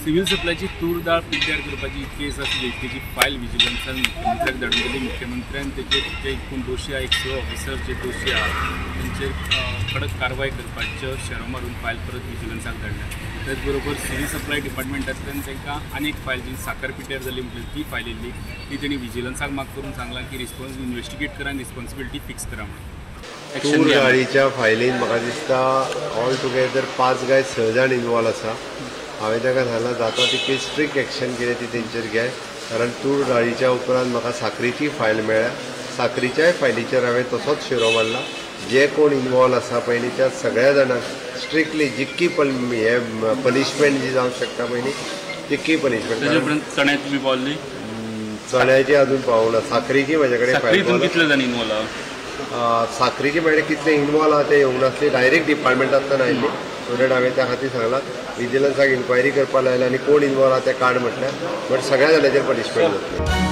Civil सप्लायची तूर डाळ पिड्ड्यार करपाची केस आसली तेजी फायल विजिलन्सान मुख्यमंत्र्याक धाडून दिली। मुख्यमंत्र्यान तेजेर जे एकूण दोशी आहा 100 ऑफिसर जे दोशी आहा तांचेर कडक कारवाय करपाच्यो शेरो मारून फायल परत विजिलन्साक धाडल्या। त्याच बरोबर सिव्हिल सप्लाय डिपार्टमेंटांतल्यान तांकां आनी एक फायल जी साखर पिड्ड्यार जाली म्हटल्यार ती फायल येयल्ली ती तेणी विजिलन्साक माग करून सांगलां की इन्वेस्टिगेट करा आनी रिस्पॉन्सिबिलिटी फिक्स करा म्हणून। तूर डाळीच्या फायलीन म्हाका दिसता ऑल टुगेदर 5 गाय 6 जाण इनवॉल्व आसा। हांवें ताका सांगलां जाता तितली स्ट्रिक्ट एक्शन कितें ती तेंचेर घे, कारण तूर डाळीच्या उपरांत म्हाका साखरेची फायल मेळ्ळ्या। साखरेच्याय फायलीचेर हांवें तसोच शेरो मारला। जे कोण इनवॉल्व आसा पयलीं त्या सगळ्या जाणांक स्ट्रिक्टली जितकी पनिशमेंट जी जावंक शकता पयलीं तितकी पनिशमेंट। चण्याची बी पावल्ली? चण्याची अजून पावना। साखरेची म्हाजे कडेन फायल कितले जाण इनवॉल्व आहा? साखरेची मेळ्ळे कितले इनवॉल्व आहा ते येवंक नासले, डायरेक्ट डिपार्टमेंटांतल्यान आयिल्ली। सो दॅट हांवें त्या खातीर सांगलां विजिलन्साक इन्क्वायरी करपाक लायला आनी कोण इनवॉल्व आहा ते काड म्हटल्यार बट सगळ्या जाणांचेर पनिशमेंट जातली।